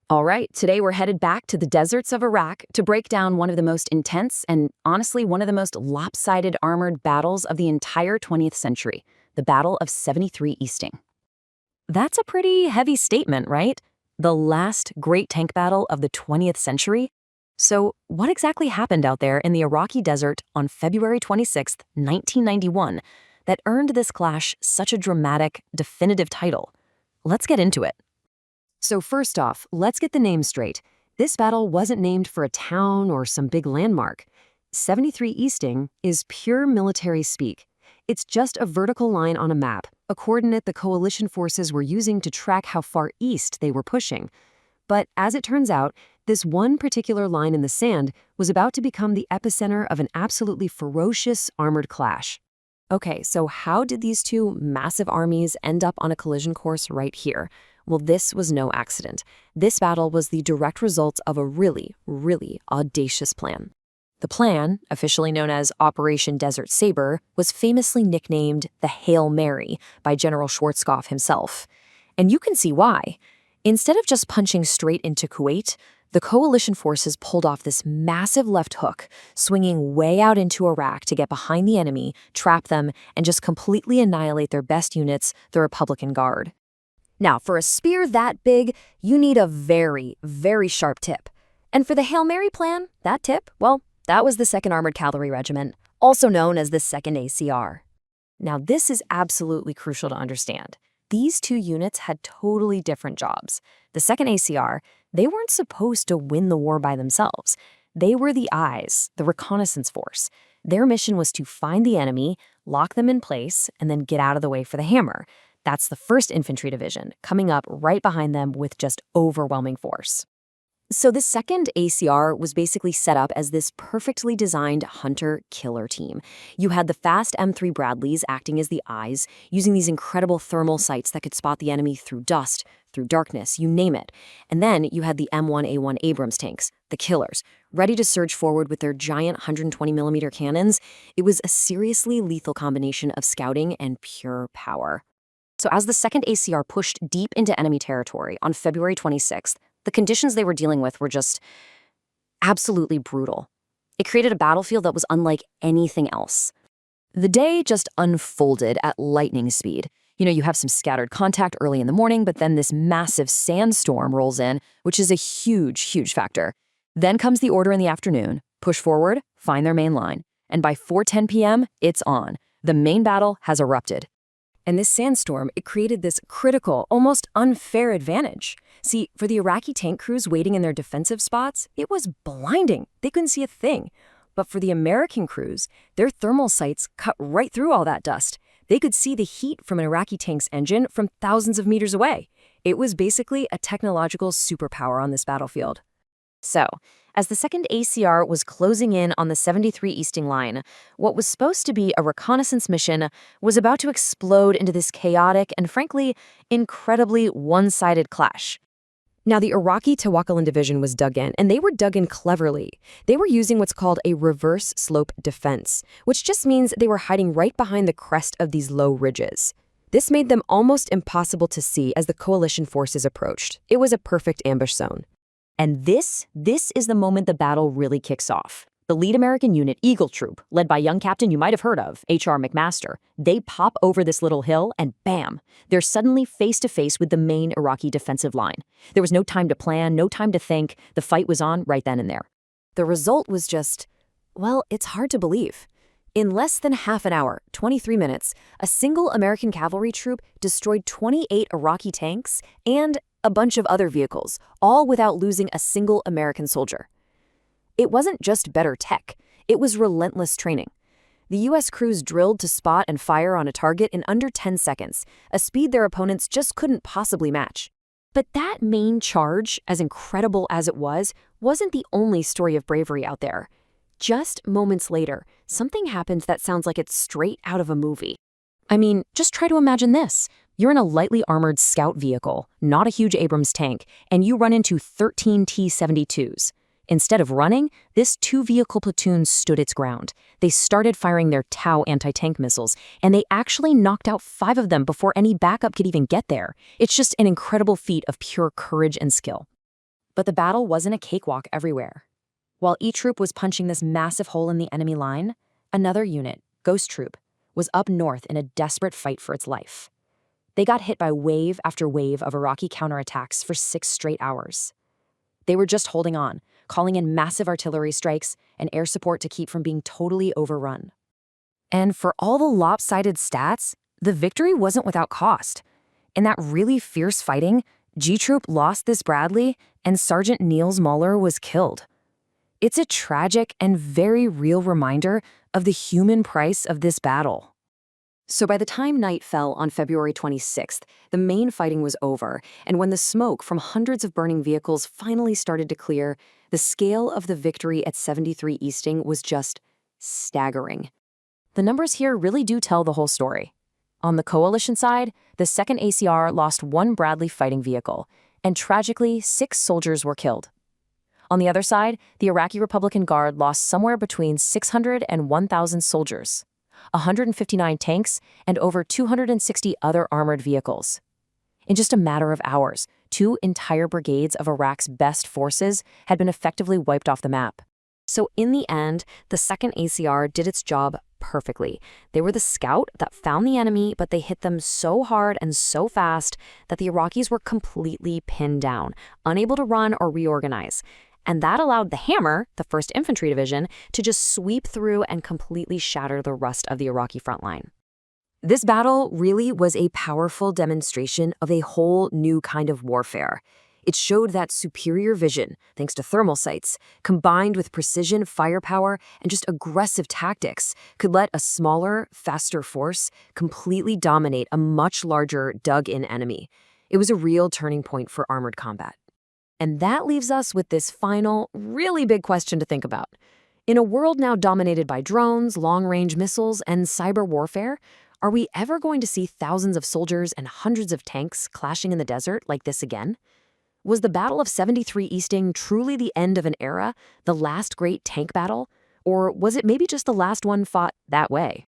All right, today we're headed back to the deserts of Iraq to break down one of the most intense and honestly one of the most lopsided armored battles of the entire 20th century, the Battle of 73 Easting. That's a pretty heavy statement, right? The last great tank battle of the 20th century? So, what exactly happened out there in the Iraqi desert on February 26, 1991, that earned this clash such a dramatic, definitive title? Let's get into it. So first off, let's get the name straight. This battle wasn't named for a town or some big landmark. 73 Easting is pure military speak. It's just a vertical line on a map, a coordinate the coalition forces were using to track how far east they were pushing. But as it turns out, this one particular line in the sand was about to become the epicenter of an absolutely ferocious armored clash. Okay, so how did these two massive armies end up on a collision course right here? Well, this was no accident. This battle was the direct result of a really, really audacious plan. The plan, officially known as Operation Desert Saber, was famously nicknamed the Hail Mary by General Schwarzkopf himself. And you can see why. Instead of just punching straight into Kuwait, the coalition forces pulled off this massive left hook, swinging way out into Iraq to get behind the enemy, trap them, and just completely annihilate their best units, the Republican Guard. Now, for a spear that big, you need a very, very sharp tip. And for the Hail Mary plan, that tip, well, that was the 2nd Armored Cavalry Regiment, also known as the 2nd ACR. Now, this is absolutely crucial to understand. These two units had totally different jobs. The 2nd ACR, they weren't supposed to win the war by themselves. They were the eyes, the reconnaissance force. Their mission was to find the enemy, lock them in place, and then get out of the way for the hammer. That's the 1st Infantry Division, coming up right behind them with just overwhelming force. So the 2nd ACR was basically set up as this perfectly designed hunter-killer team. You had the fast M3 Bradleys acting as the eyes, using these incredible thermal sights that could spot the enemy through dust, through darkness, you name it. And then you had the M1A1 Abrams tanks, the killers, ready to surge forward with their giant 120mm cannons. It was a seriously lethal combination of scouting and pure power. So as the 2nd ACR pushed deep into enemy territory on February 26th, the conditions they were dealing with were just absolutely brutal. It created a battlefield that was unlike anything else. The day just unfolded at lightning speed. You have some scattered contact early in the morning, but then this massive sandstorm rolls in, which is a huge, huge factor. Then comes the order in the afternoon, push forward, find their main line. And by 4:10 p.m., it's on. The main battle has erupted. And this sandstorm, it created this critical, almost unfair advantage. See, for the Iraqi tank crews waiting in their defensive spots, it was blinding. They couldn't see a thing. But for the American crews, their thermal sights cut right through all that dust. They could see the heat from an Iraqi tank's engine from thousands of meters away. It was basically a technological superpower on this battlefield. So, as the 2nd ACR was closing in on the 73 Easting line, what was supposed to be a reconnaissance mission was about to explode into this chaotic and, frankly, incredibly one-sided clash. Now, the Iraqi Tawakkalin Division was dug in, and they were dug in cleverly. They were using what's called a reverse slope defense, which just means they were hiding right behind the crest of these low ridges. This made them almost impossible to see as the coalition forces approached. It was a perfect ambush zone. And this is the moment the battle really kicks off. The lead American unit, Eagle Troop, led by young captain you might have heard of, H.R. McMaster, they pop over this little hill and bam, they're suddenly face-to-face with the main Iraqi defensive line. There was no time to plan, no time to think. The fight was on right then and there. The result was just, well, it's hard to believe. In less than half an hour, 23 minutes, a single American cavalry troop destroyed 28 Iraqi tanks and a bunch of other vehicles, all without losing a single American soldier. It wasn't just better tech, it was relentless training. The U.S. crews drilled to spot and fire on a target in under 10 seconds, a speed their opponents just couldn't possibly match. But that main charge, as incredible as it was, wasn't the only story of bravery out there. Just moments later, something happened that sounds like it's straight out of a movie. I mean, just try to imagine this. You're in a lightly armored scout vehicle, not a huge Abrams tank, and you run into 13 T-72s. Instead of running, this two-vehicle platoon stood its ground. They started firing their Tau anti-tank missiles, and they actually knocked out 5 of them before any backup could even get there. It's just an incredible feat of pure courage and skill. But the battle wasn't a cakewalk everywhere. While each troop was punching this massive hole in the enemy line, another unit, Ghost Troop, was up north in a desperate fight for its life. They got hit by wave after wave of Iraqi counterattacks for 6 straight hours. They were just holding on, calling in massive artillery strikes and air support to keep from being totally overrun. And for all the lopsided stats, the victory wasn't without cost. In that really fierce fighting, G Troop lost this Bradley, and Sergeant Niels Muller was killed. It's a tragic and very real reminder of the human price of this battle. So by the time night fell on February 26th, the main fighting was over, and when the smoke from hundreds of burning vehicles finally started to clear, the scale of the victory at 73 Easting was just staggering. The numbers here really do tell the whole story. On the coalition side, the 2nd ACR lost 1 Bradley fighting vehicle, and tragically, 6 soldiers were killed. On the other side, the Iraqi Republican Guard lost somewhere between 600 and 1,000 soldiers, 159 tanks, and over 260 other armored vehicles. In just a matter of hours, 2 entire brigades of Iraq's best forces had been effectively wiped off the map. So in the end, the 2nd ACR did its job perfectly. They were the scout that found the enemy, but they hit them so hard and so fast that the Iraqis were completely pinned down, unable to run or reorganize. And that allowed the Hammer, the 1st Infantry Division, to just sweep through and completely shatter the rest of the Iraqi front line. This battle really was a powerful demonstration of a whole new kind of warfare. It showed that superior vision, thanks to thermal sights, combined with precision, firepower, and just aggressive tactics, could let a smaller, faster force completely dominate a much larger, dug-in enemy. It was a real turning point for armored combat. And that leaves us with this final, really big question to think about. In a world now dominated by drones, long-range missiles, and cyber warfare, are we ever going to see thousands of soldiers and hundreds of tanks clashing in the desert like this again? Was the Battle of 73 Easting truly the end of an era, the last great tank battle? Or was it maybe just the last one fought that way?